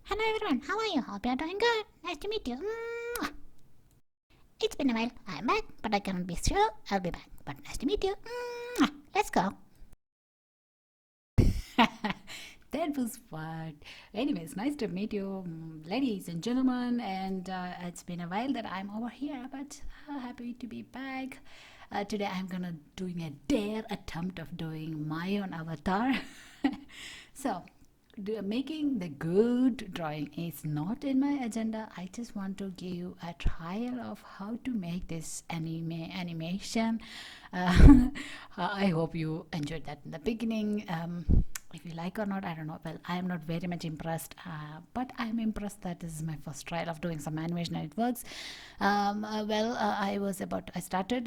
Hello everyone, how are you? Hope you're doing good. Nice to meet you. Mwah. It's been a while. I'm back, but I cannot be sure I'll be back. But nice to meet you. Mwah. Let's go. That was fun. Anyways, nice to meet you, ladies and gentlemen. And it's been a while that I'm over here, but happy to be back. Today I'm gonna doing a dare attempt of doing my own avatar. So making the good drawing is not in my agenda. I just want to give you a trial of how to make this animation. I hope you enjoyed that in the beginning. If you like or not, I don't know. Well, I am not very much impressed, but I'm impressed that this is my first trial of doing some animation and it works. I started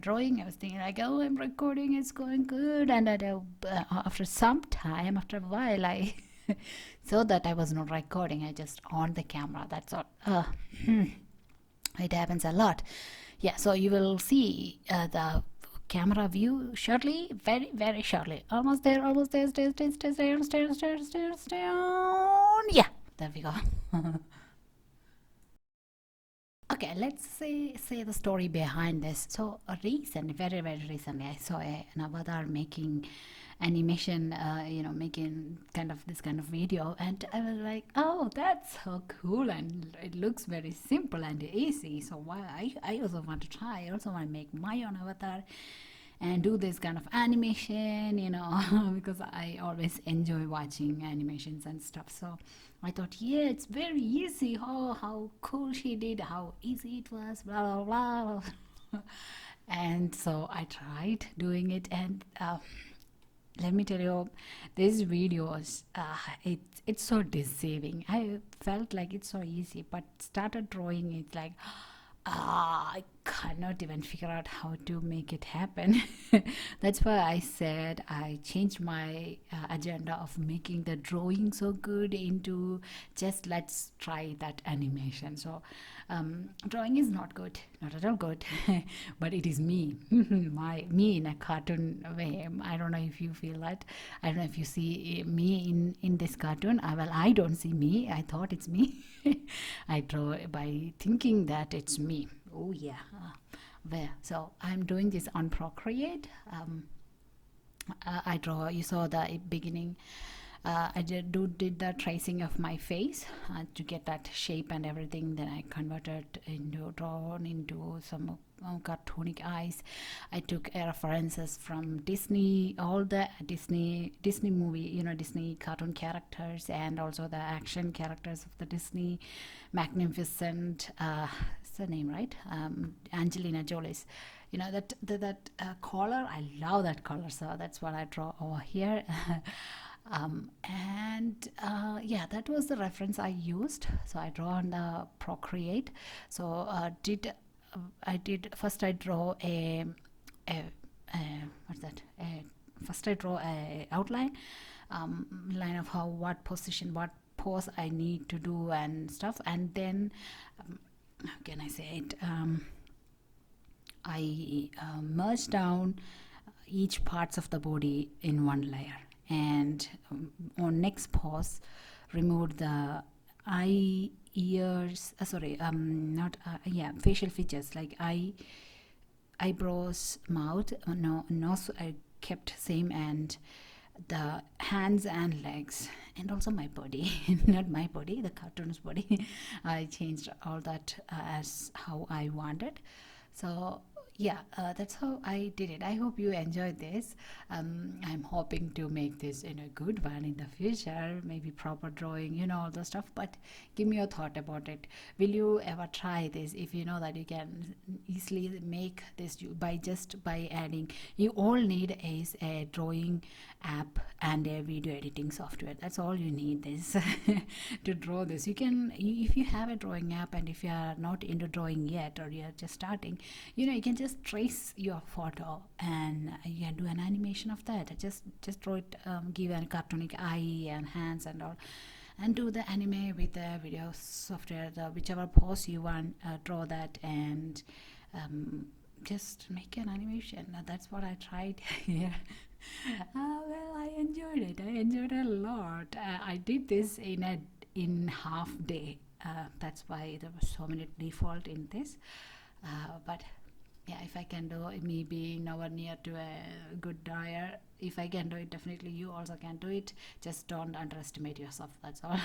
drawing. I was thinking like, oh, I'm recording, it's going good. And after some time, after a while, I saw that I was not recording. I just on the camera. That's all. It happens a lot. Yeah, so you will see the camera view shortly, very, very shortly. Almost there, almost there. Stay on. Yeah, there we go. Okay, let's say the story behind this. So recently, very very recently, I saw an avatar making animation, making this kind of video, and I was like, oh, that's so cool, and it looks very simple and easy. So why I also want to try. I also want to make my own avatar and do this kind of animation, because I always enjoy watching animations and stuff. So I thought, yeah, it's very easy. Oh, how cool she did, how easy it was, blah blah blah. And so I tried doing it, and let me tell you, these videos, it's so deceiving. I felt like it's so easy, but started drawing it like, I cannot even figure out how to make it happen. That's why I said I changed my agenda of making the drawing so good into just let's try that animation. So drawing is not good, not at all good, but it is me, me in a cartoon way. I don't know if you feel that. I don't know if you see me in this cartoon. Well, I don't see me. I thought it's me. I draw by thinking that it's me. Oh yeah. Where? So I'm doing this on Procreate. I draw. You saw the beginning. I did the tracing of my face to get that shape and everything. Then I converted drawn into some cartoonic eyes. I took references from Disney, all the Disney movie, Disney cartoon characters, and also the action characters of the Disney Magnificent. Is the name right? Angelina Jolie's. That collar. I love that collar, so that's what I draw over here. Yeah, that was the reference I used. So I draw on the Procreate. So I did first. I draw a what's that? First I draw a outline, line of what position, what pose I need to do and stuff, and then how can I say it? I merge down each parts of the body in one layer, and on next pause remove the eye, ears, not yeah, facial features like eyebrows, mouth, no nose I kept same, and the hands and legs, and also my body. Not my body, the cartoon's body. I changed all that as how I wanted. So yeah, that's how I did it. I hope you enjoyed this. I'm hoping to make this in a good one in the future, maybe proper drawing, all the stuff. But give me your thought about it. Will you ever try this? If you know that you can easily make this by adding, you all need is a drawing app and a video editing software. That's all you need this to draw this. If you have a drawing app, and if you are not into drawing yet, or you're just starting, you can just trace your photo, and you can do an animation of that. Just draw it, give a cartoonic eye and hands and all, and do the anime with the video software, whichever pose you want, draw that, and just make an animation. That's what I tried here. Well, I enjoyed it. I enjoyed it a lot. I did this in a in half day. That's why there was so many default in this. But yeah, if I can do it, me being nowhere near to a good dyer, if I can do it, definitely you also can do it. Just don't underestimate yourself, that's all.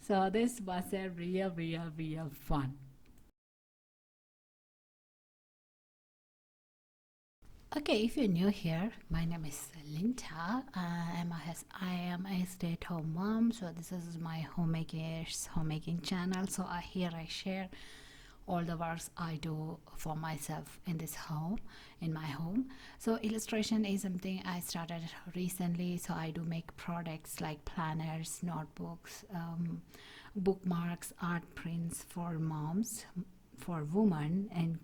So this was a real fun. Okay, if you're new here, my name is Linta. I am a stay-at-home mom, so this is my homemaking channel. So here I share all the works I do for myself in this home, in my home. So illustration is something I started recently. So I do make products like planners, notebooks, bookmarks, art prints for moms, for women, and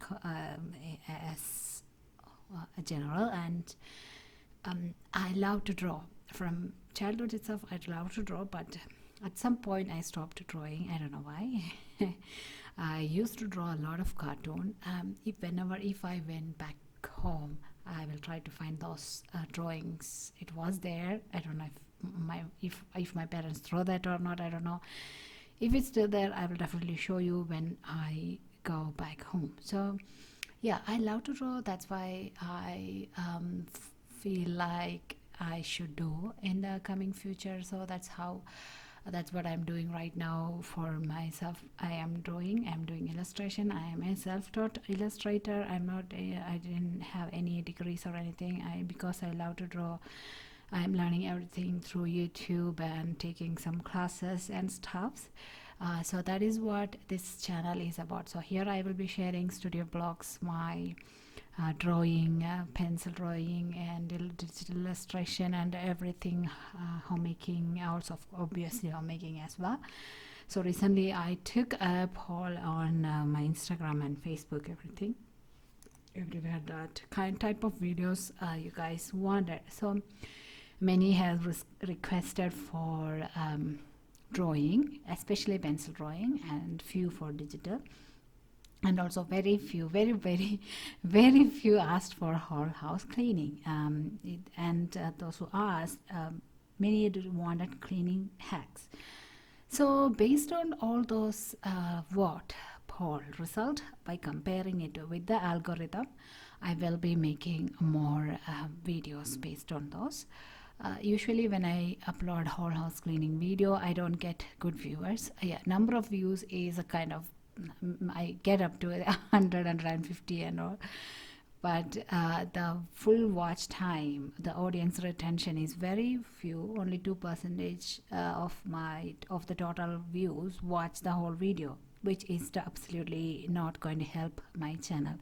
as a general. And I love to draw. From childhood itself, I love to draw, but at some point I stopped drawing. I don't know why. I used to draw a lot of cartoon. If I went back home, I will try to find those drawings. It was there. I don't know if my parents throw that or not. I don't know. If it's still there, I will definitely show you when I go back home. So yeah, I love to draw. That's why I feel like I should do in the coming future. So that's what I'm doing right now for myself. I'm doing illustration. I am a self-taught illustrator. I didn't have any degrees or anything. Because I love to draw, I'm learning everything through YouTube and taking some classes and stuff. So that is what this channel is about. So here I will be sharing studio blogs, my drawing, pencil drawing, and digital illustration, and everything, homemaking, also obviously homemaking as well. So recently I took a poll on my Instagram and Facebook, everywhere, that type of videos you guys wanted. So many have requested for drawing, especially pencil drawing, and few for digital, and also very few asked for whole house cleaning. Those who asked, many wanted cleaning hacks. So based on all those vote poll result, by comparing it with the algorithm, I will be making more videos based on those. Usually when I upload whole house cleaning video, I don't get good viewers. Number of views is a kind of, I get up to 100, 150 and all, but the full watch time, the audience retention is very few. Only 2% of the total views watch the whole video, which is absolutely not going to help my channel.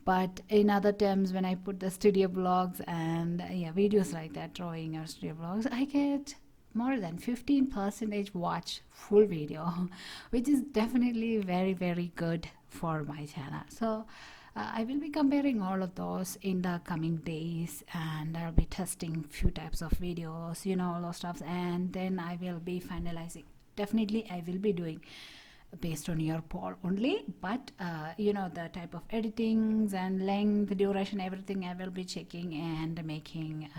But in other terms, when I put the studio blogs and videos like that, drawing or studio blogs, I get more than 15% watch full video, which is definitely very good for my channel. So I will be comparing all of those in the coming days, and I'll be testing few types of videos, all those stuff, and then I will be finalizing. Definitely I will be doing based on your poll only, but the type of editings and length, duration, everything I will be checking and making.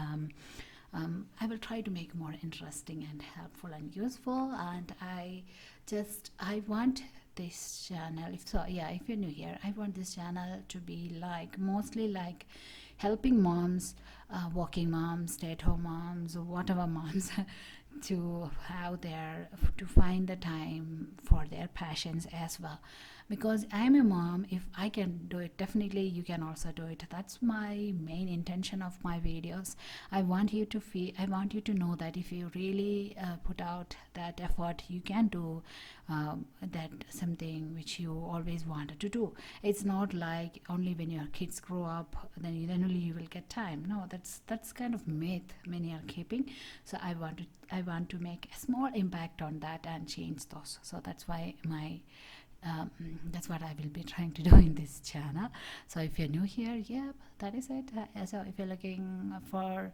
I will try to make more interesting and helpful and useful. And I want this channel, if you're new here, I want this channel to be mostly like helping moms, working moms, stay-at-home moms, or whatever moms to find the time for their passions as well. Because I'm a mom, if I can do it, definitely you can also do it. That's my main intention of my videos. I want you to know that if you really put out that effort, you can do that something which you always wanted to do. It's not like only when your kids grow up, then only you will get time. No, that's kind of myth many are keeping. So I want to make a small impact on that and change those. So that's why that's what I will be trying to do in this channel. So if you're new here, that is it. So if you're looking for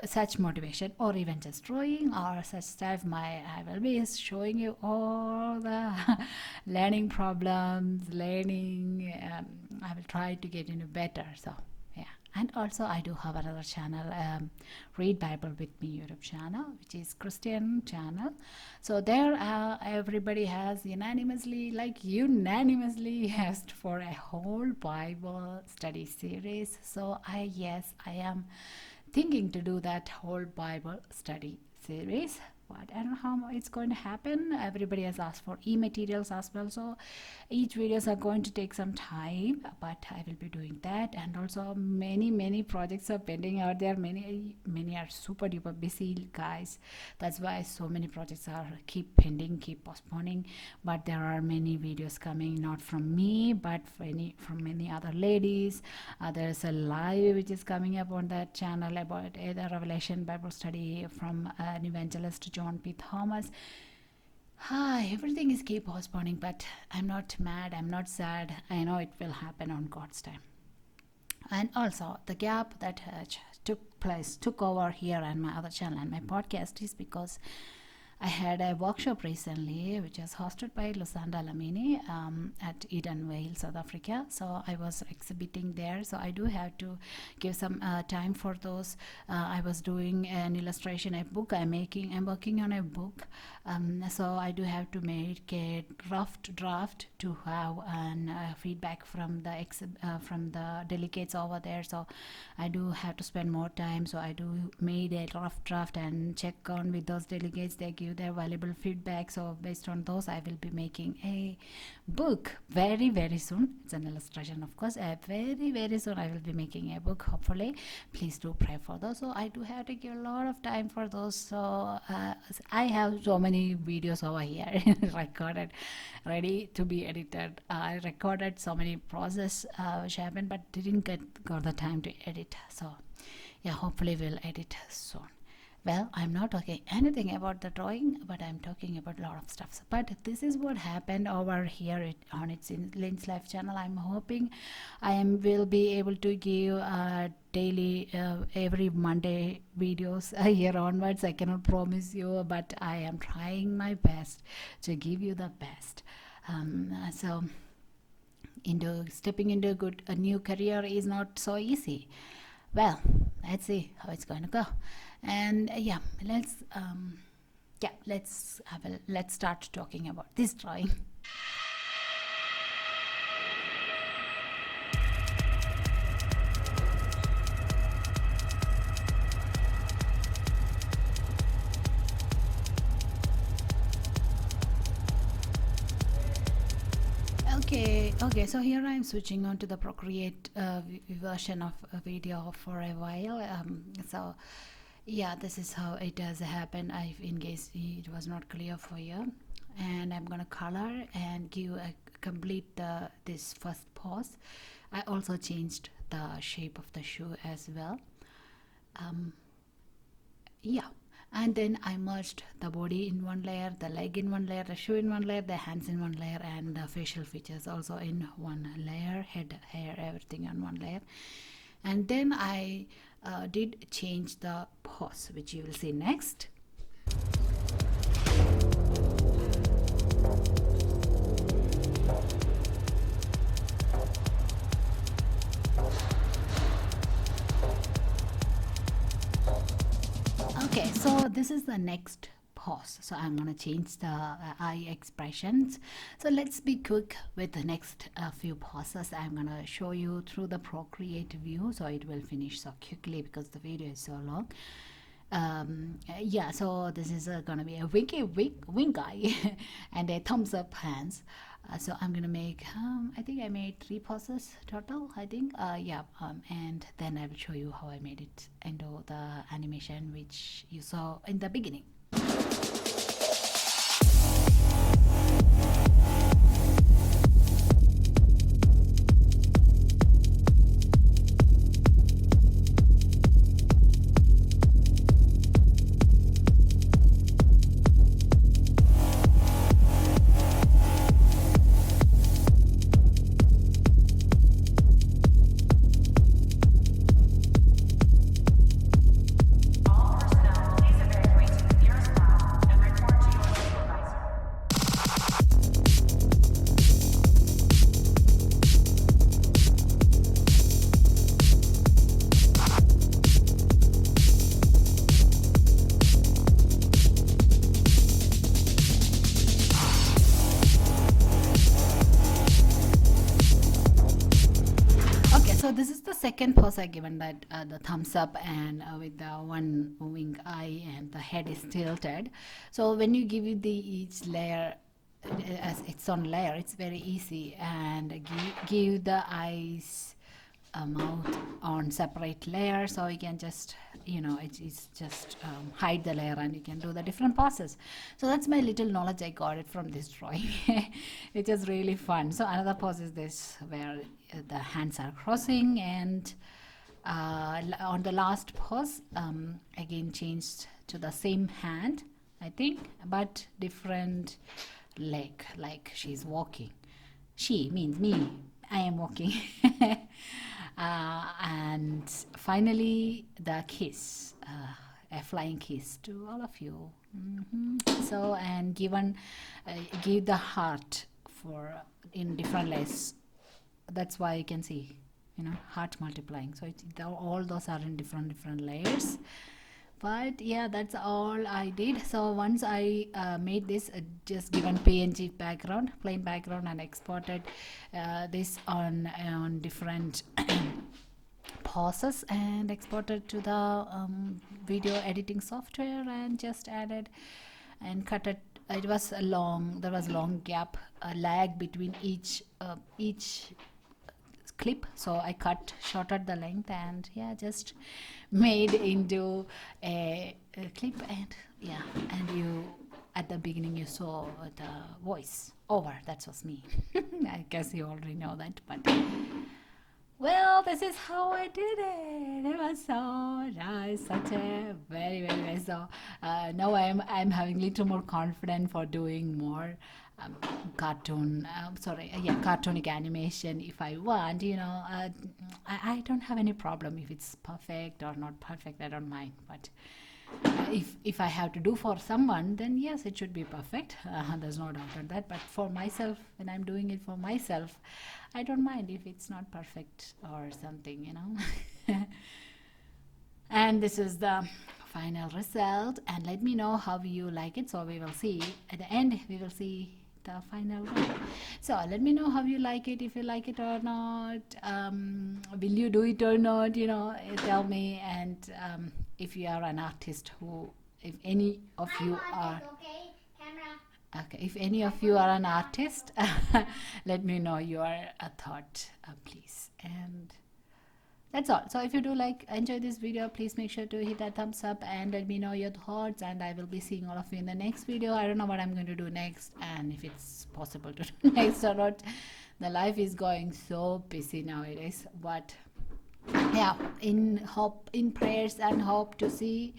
such motivation, or even just drawing or such stuff, I will be showing you all the learning problems, I will try to get better. So And also I do have another channel, Read Bible with Me YouTube channel, which is Christian channel. So there everybody has unanimously asked for a whole Bible study series. So I am thinking to do that whole Bible study series, but I don't know how it's going to happen. Everybody has asked for e-materials as well, so each videos are going to take some time, but I will be doing that. And also many projects are pending out there. Many are super duper busy, guys. That's why so many projects are keep pending, keep postponing. But there are many videos coming, not from me but from many other ladies. There's a live which is coming up on that channel about either Revelation Bible study from an evangelist, John P. Thomas. Hi, everything is keep postponing, but I'm not mad, I'm not sad. I know it will happen on God's time. And also the gap that took over here on my other channel and my podcast is because I had a workshop recently which was hosted by Lusanda Lamini at Eden Vale, South Africa. So I was exhibiting there, so I do have to give some time for those. I was doing an illustration, a book I'm working on a book, so I do have to make a rough draft to have an feedback from the delegates over there. So I do have to spend more time, so I do made a rough draft and check on with those delegates. They give their valuable feedback, so based on those I will be making a book very soon. It's an illustration, of course. Very soon I will be making a book, hopefully. Please do pray for those. So I do have to give a lot of time for those. So I have so many videos over here recorded, ready to be edited. I recorded so many process which happened, but didn't got the time to edit. So yeah, hopefully we'll edit soon. Well, I'm not talking anything about the drawing, but I'm talking about a lot of stuff. But this is what happened over here on its Lin's Life channel. I'm hoping will be able to give daily, every Monday videos here onwards. I cannot promise you, but I am trying my best to give you the best. So stepping into a new career is not so easy. Well, let's see how it's going to go. And let's start talking about this drawing. Okay, so here I'm switching on to the Procreate version of a video for a while. So yeah, this is how it does happen, in case it was not clear for you. And I'm gonna color and complete this first pose. I also changed the shape of the shoe as well. And then I merged the body in one layer, the leg in one layer, the shoe in one layer, the hands in one layer, and the facial features also in one layer, head, hair, everything on one layer. And then I did change the pose, which you will see next. Okay, so this is the next pose. So I'm going to change the eye expressions. So let's be quick with the next few poses. I'm going to show you through the Procreate view, so it will finish so quickly because the video is so long. So this is going to be a wink eye and a thumbs up hands. So I'm gonna make I think I made 3 poses total, I think. And then I will show you how I made it into the animation which you saw in the beginning. All personnel, please evacuate to the nearest this is the second pose I given, that the thumbs up and with the one wing eye and the head is tilted. So when you give it the each layer as its own layer, it's very easy, and give the eyes mouth on separate layers, so you can just, it's just hide the layer and you can do the different poses. So that's my little knowledge I got it from this drawing. It is really fun. So another pose is this, where the hands are crossing, and on the last pose again changed to the same hand, I think, but different leg, like she's walking. She means me, I am walking. And finally the kiss, a flying kiss to all of you. So, and give the heart for in different layers. That's why you can see, heart multiplying. So all those are in different layers. But yeah, that's all I did. So once I made this, just given PNG background, plain background, and exported this on different poses, and exported to the video editing software, and just added and cut it. It was a long, there was a long gap, a lag between each clip, so I shorted the length, and yeah, just made into a clip. And yeah, and you at the beginning you saw the voice over, that was me. I guess you already know that, but well, this is how I did it. It was so nice, such a very nice. So now I'm having a little more confidence for doing more cartoonic animation if I want. I don't have any problem if it's perfect or not perfect. I don't mind. But if I have to do for someone, then yes, it should be perfect. There's no doubt on that. But for myself, when I'm doing it for myself, I don't mind if it's not perfect or something. And this is the final result, and let me know how you like it. So we will see at the end, we will see the final one. So let me know how you like it, if you like it or not. Will you do it or not? Tell me. And if you are an artist, if any of you are, okay, if any of you are an artist, let me know your thought, please. And that's all. So if you do enjoy this video, please make sure to hit that thumbs up and let me know your thoughts, and I will be seeing all of you in the next video. I don't know what I'm going to do next, and if it's possible to do next or not. The life is going so busy nowadays, but yeah, in prayers, and hope to see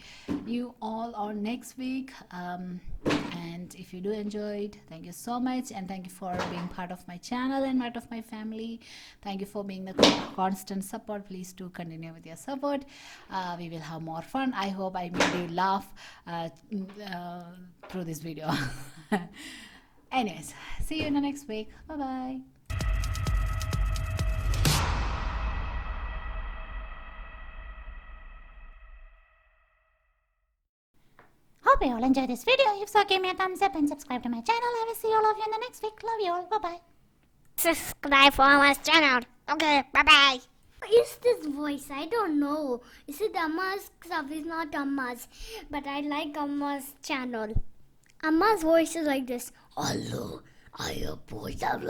you all on next week. And if you do enjoy it, thank you so much, and thank you for being part of my channel and part of my family. Thank you for being the constant support. Please do continue with your support. We will have more fun. I hope I made you laugh through this video. Anyways, see you in the next week. Bye bye. Hope you all enjoyed this video. If so, give me a thumbs up and subscribe to my channel. I will see all of you in the next week. Love you all. Bye bye. Subscribe for my channel. Okay, bye bye. What is this voice? I don't know. Is it Amma's stuff? It's not Amma's. But I like Amma's channel. Amma's voice is like this. Hello, I am voice of